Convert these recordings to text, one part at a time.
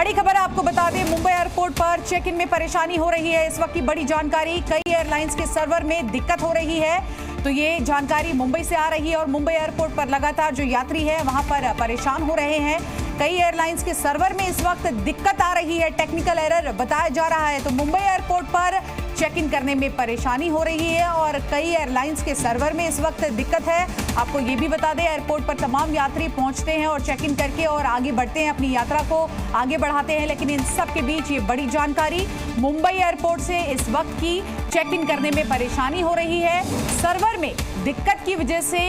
बड़ी खबर आपको बता दें, मुंबई एयरपोर्ट पर चेक इन में परेशानी हो रही है। इस वक्त की बड़ी जानकारी, कई एयरलाइंस के सर्वर में दिक्कत हो रही है। तो ये जानकारी मुंबई से आ रही है और मुंबई एयरपोर्ट पर लगातार जो यात्री है वहां पर परेशान हो रहे हैं। कई एयरलाइंस के सर्वर में इस वक्त दिक्कत आ रही है, टेक्निकल एरर बताया जा रहा है। तो मुंबई एयरपोर्ट पर चेक इन करने में परेशानी हो रही है और कई एयरलाइंस के सर्वर में इस वक्त दिक्कत है। आपको ये भी बता दें, एयरपोर्ट पर तमाम यात्री पहुंचते हैं और चेक इन करके और आगे बढ़ते हैं, अपनी यात्रा को आगे बढ़ाते हैं। लेकिन इन सब के बीच ये बड़ी जानकारी, मुंबई एयरपोर्ट से इस वक्त की चेक इन करने में परेशानी हो रही है। सर्वर में दिक्कत की वजह से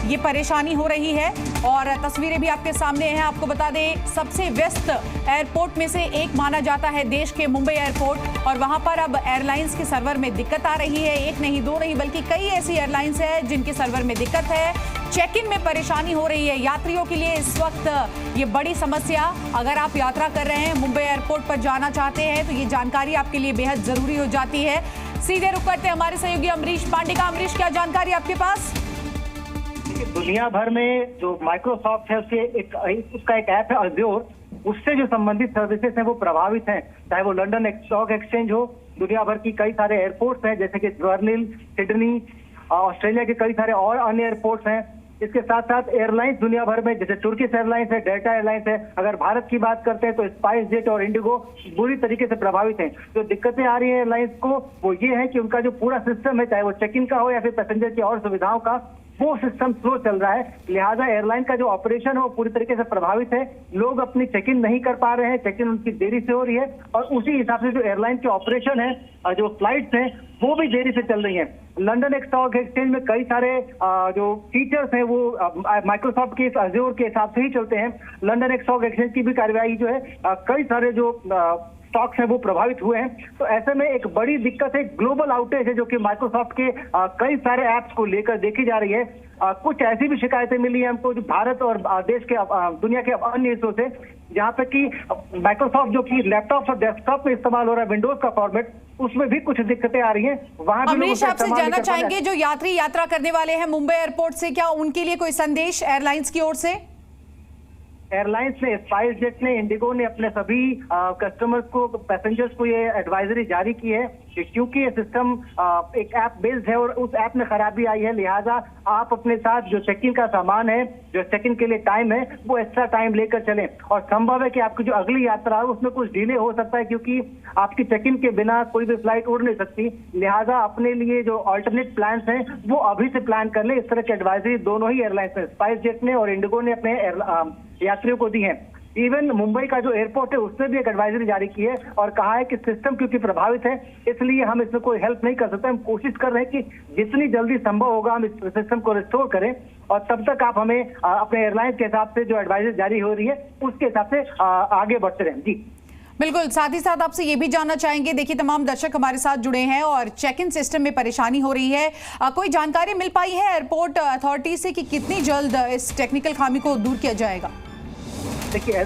ये परेशानी हो रही है और तस्वीरें भी आपके सामने हैं। आपको बता दें, सबसे व्यस्त एयरपोर्ट में से एक माना जाता है देश के मुंबई एयरपोर्ट, और वहां पर अब एयरलाइंस के सर्वर में दिक्कत आ रही है। एक नहीं, दो नहीं, बल्कि कई ऐसी एयरलाइंस है जिनके सर्वर में दिक्कत है, चेक इन में परेशानी हो रही है। यात्रियों के लिए इस वक्त ये बड़ी समस्या। अगर आप यात्रा कर रहे हैं, मुंबई एयरपोर्ट पर जाना चाहते हैं, तो ये जानकारी आपके लिए बेहद जरूरी हो जाती है। सीधे रुक करते हैं हमारे सहयोगी अमरीश पांडे का। अमरीश, क्या जानकारी आपके पास? दुनिया भर में जो माइक्रोसॉफ्ट है उसका एक ऐप है अज्योर, उससे जो संबंधित सर्विसेज हैं वो प्रभावित हैं। चाहे वो लंदन स्टॉक एक्सचेंज हो, दुनिया भर की कई सारे एयरपोर्ट्स हैं जैसे कि बर्लिन, सिडनी, ऑस्ट्रेलिया के कई सारे और अन्य एयरपोर्ट्स हैं। इसके साथ साथ एयरलाइंस दुनिया भर में, जैसे तुर्किश एयरलाइंस है, डेल्टा एयरलाइंस है। अगर भारत की बात करते हैं तो स्पाइस जेट और इंडिगो बुरी तरीके से प्रभावित हैं। जो दिक्कतें आ रही है एयरलाइंस को वो ये है कि उनका जो पूरा सिस्टम है, चाहे वो चेक इन का हो या फिर पैसेंजर की और सुविधाओं का, वो सिस्टम स्लो चल रहा है। लिहाजा एयरलाइन का जो ऑपरेशन है वो पूरी तरीके से प्रभावित है। लोग अपनी चेक इन नहीं कर पा रहे हैं, चेक इन उनकी देरी से हो रही है और उसी हिसाब से जो एयरलाइन के ऑपरेशन है, जो फ्लाइट्स हैं, वो भी देरी से चल रही हैं। लंदन स्टॉक एक्सचेंज में कई सारे जो फीचर्स हैं वो माइक्रोसॉफ्ट के अज्योर के हिसाब से ही चलते हैं। लंदन स्टॉक एक्सचेंज की भी कार्यवाही जो है, कई सारे जो स्टॉक्स हैं वो प्रभावित हुए हैं। तो ऐसे में एक बड़ी दिक्कत है, ग्लोबल आउटेज है, जो कि माइक्रोसॉफ्ट के कई सारे ऐप्स को लेकर देखी जा रही है। कुछ ऐसी भी शिकायतें मिली है हमको जो भारत और देश के दुनिया के अन्य हिस्सों से, जहाँ पे कि माइक्रोसॉफ्ट जो कि लैपटॉप और डेस्कटॉप में इस्तेमाल हो रहा है, विंडोज का फॉर्मेट, उसमें भी कुछ दिक्कतें आ रही हैं। वहां भी अमरीश, आपसे जानना चाहेंगे, जो यात्री यात्रा करने वाले हैं मुंबई एयरपोर्ट से, क्या उनके लिए कोई संदेश एयरलाइंस की ओर से? एयरलाइंस ने, स्पाइस जेट ने, इंडिगो ने अपने सभी कस्टमर्स को, पैसेंजर्स को ये एडवाइजरी जारी की है कि क्योंकि ये सिस्टम एक ऐप बेस्ड है और उस ऐप में खराबी आई है, लिहाजा आप अपने साथ जो चेक इन का सामान है, जो चेक इन के लिए टाइम है, वो एक्स्ट्रा टाइम लेकर चलें। और संभव है कि आपकी जो अगली यात्रा है उसमें कुछ डिले हो सकता है, क्योंकि आपकी चेक इन के बिना कोई भी फ्लाइट उड़ नहीं सकती। लिहाजा अपने लिए जो ऑल्टरनेट प्लान हैं वो अभी से प्लान कर लें। इस तरह की एडवाइजरी दोनों ही एयरलाइंस ने, स्पाइस जेट ने और इंडिगो ने, अपने यात्रियों को दी है। इवन मुंबई का जो एयरपोर्ट है उसने भी एक एडवाइजरी जारी की है और कहा है कि सिस्टम क्योंकि प्रभावित है, इसलिए हम इसमें कोई हेल्प नहीं कर सकते। हम कोशिश कर रहे हैं कि जितनी जल्दी संभव होगा हम इस सिस्टम को रिस्टोर करें, और तब तक आप हमें अपने एयरलाइंस के हिसाब से जो एडवाइजरी जारी हो रही है उसके हिसाब से आगे बढ़ते रहें। जी बिल्कुल, साथ ही साथ आपसे ये भी जानना चाहेंगे, देखिए तमाम दर्शक हमारे साथ जुड़े हैं और चेक इन सिस्टम में परेशानी हो रही है। कोई जानकारी मिल पाई है एयरपोर्ट अथॉरिटी से कि कितनी जल्द इस टेक्निकल खामी को दूर किया जाएगा? देखिए,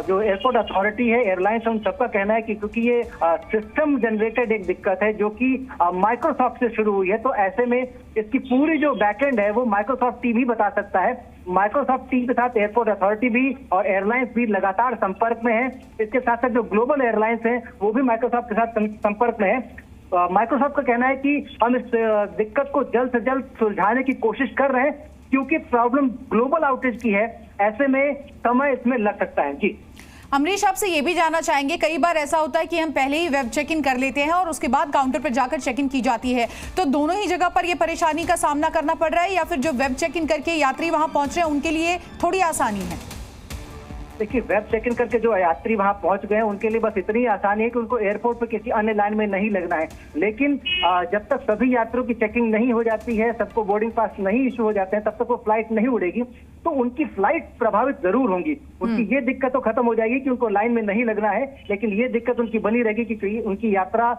जो एयरपोर्ट अथॉरिटी है, एयरलाइंस है, उन सबका कहना है कि क्योंकि ये सिस्टम जनरेटेड एक दिक्कत है जो कि माइक्रोसॉफ्ट से शुरू हुई है, तो ऐसे में इसकी पूरी जो बैकएंड है वो माइक्रोसॉफ्ट टीम ही बता सकता है। माइक्रोसॉफ्ट टीम के साथ एयरपोर्ट अथॉरिटी भी और एयरलाइंस भी लगातार संपर्क में है। इसके साथ साथ जो ग्लोबल एयरलाइंस हैं वो भी माइक्रोसॉफ्ट के साथ संपर्क में है। माइक्रोसॉफ्ट का कहना है कि हम इस दिक्कत को जल्द से जल्द सुलझाने की कोशिश कर रहे हैं, क्योंकि प्रॉब्लम ग्लोबल आउटेज की है, ऐसे में समय इसमें लग सकता है। जी अमरीश, आपसे ये भी जानना चाहेंगे, कई बार ऐसा होता है कि हम पहले ही वेब चेक इन कर लेते हैं और उसके बाद काउंटर पर जाकर चेक इन की जाती है, तो दोनों ही जगह पर ये परेशानी का सामना करना पड़ रहा है या फिर जो वेब चेक इन करके यात्री वहां पहुंच रहे हैं उनके लिए थोड़ी आसानी है? देखिए, वेब चेक इन करके जो यात्री वहां पहुंच गए हैं उनके लिए बस इतनी आसानी है कि उनको एयरपोर्ट पर किसी अन्य लाइन में नहीं लगना है। लेकिन जब तक सभी यात्रियों की चेकिंग नहीं हो जाती है, सबको बोर्डिंग पास नहीं इशू हो जाते हैं, तब तक वो फ्लाइट नहीं उड़ेगी। तो उनकी फ्लाइट प्रभावित जरूर होंगी। उनकी ये दिक्कत तो खत्म हो जाएगी कि उनको लाइन में नहीं लगना है, लेकिन ये दिक्कत उनकी बनी रहेगी कि उनकी यात्रा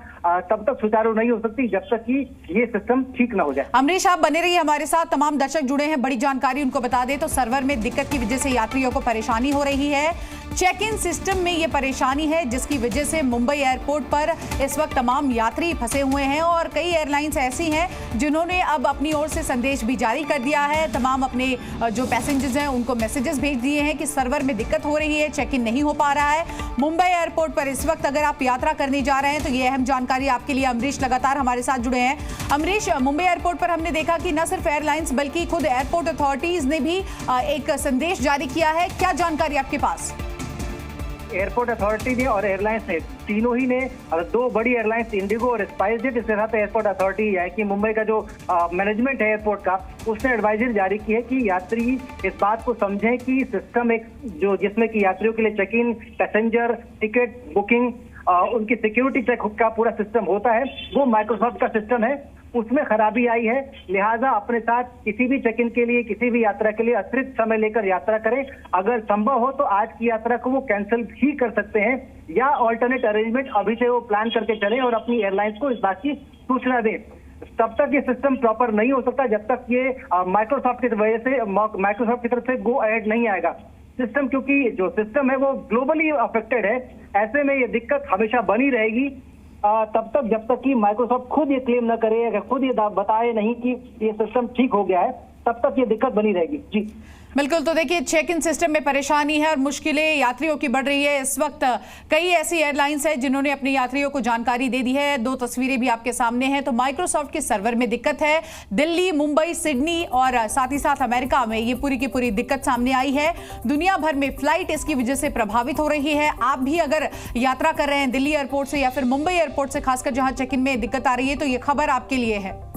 तब तक सुचारू नहीं हो सकती जब तक कि ये सिस्टम ठीक ना हो जाए। अमरीश, आप बने रहिए हमारे साथ, तमाम दर्शक जुड़े हैं, बड़ी जानकारी उनको बता दें तो सर्वर में दिक्कत की वजह से यात्रियों को परेशानी हो रही है। चेक इन सिस्टम में ये परेशानी है, जिसकी वजह से मुंबई एयरपोर्ट पर इस वक्त तमाम यात्री फंसे हुए हैं और कई एयरलाइंस ऐसी हैं जिन्होंने अब अपनी ओर से संदेश भी जारी कर दिया है। तमाम अपने जो पैसेंजर्स हैं उनको मैसेजेस भेज दिए हैं कि सर्वर में दिक्कत हो रही है, चेक इन नहीं हो पा रहा है। मुंबई एयरपोर्ट पर इस वक्त अगर आप यात्रा करने जा रहे हैं तो ये अहम जानकारी आपके लिए अमरीश लगातार हमारे साथ जुड़े हैं। अमरीश, मुंबई एयरपोर्ट पर हमने देखा कि न सिर्फ एयरलाइंस बल्कि खुद एयरपोर्ट अथॉरिटीज ने भी एक संदेश जारी किया है। क्या जानकारी आपके पास? एयरपोर्ट अथॉरिटी ने और एयरलाइंस ने, तीनों ही ने, दो बड़ी एयरलाइंस इंडिगो और स्पाइस जेट, इसके साथ एयरपोर्ट अथॉरिटी है कि मुंबई का जो मैनेजमेंट है एयरपोर्ट का, उसने एडवाइजरी जारी की है कि यात्री इस बात को समझें कि सिस्टम एक जो जिसमें कि यात्रियों के लिए check in, passenger ticket booking, उनकी सिक्योरिटी चेक का पूरा सिस्टम होता है, वो माइक्रोसॉफ्ट का सिस्टम है, उसमें खराबी आई है। लिहाजा अपने साथ किसी भी चेक इन के लिए, किसी भी यात्रा के लिए अतिरिक्त समय लेकर यात्रा करें। अगर संभव हो तो आज की यात्रा को वो कैंसिल भी कर सकते हैं या ऑल्टरनेट अरेंजमेंट अभी से वो प्लान करके चलें और अपनी एयरलाइंस को इस बात की सूचना दें। तब तक ये सिस्टम प्रॉपर नहीं हो सकता जब तक ये माइक्रोसॉफ्ट की वजह से, माइक्रोसॉफ्ट की तरफ से गो अहेड नहीं आएगा सिस्टम, क्योंकि जो सिस्टम है वो ग्लोबली अफेक्टेड है। ऐसे में ये दिक्कत हमेशा बनी रहेगी तब तक जब तक कि माइक्रोसॉफ्ट खुद ये क्लेम न करे, अगर खुद ये बताए नहीं कि ये सिस्टम ठीक हो गया है, तब तक ये दिक्कत बनी रहेगी। जी बिल्कुल। तो देखिए, चेक इन सिस्टम में परेशानी है और मुश्किलें यात्रियों की बढ़ रही है। इस वक्त कई ऐसी एयरलाइंस हैं जिन्होंने अपने यात्रियों को जानकारी दे दी है। दो तस्वीरें भी आपके सामने हैं। तो माइक्रोसॉफ्ट के सर्वर में दिक्कत है, दिल्ली, मुंबई, सिडनी और साथ ही साथ अमेरिका में ये पूरी की पूरी दिक्कत सामने आई है। दुनिया भर में फ्लाइट इसकी वजह से प्रभावित हो रही है। आप भी अगर यात्रा कर रहे हैं दिल्ली एयरपोर्ट से या फिर मुंबई एयरपोर्ट से, खासकर जहां चेक इन में दिक्कत आ रही है, तो ये खबर आपके लिए है।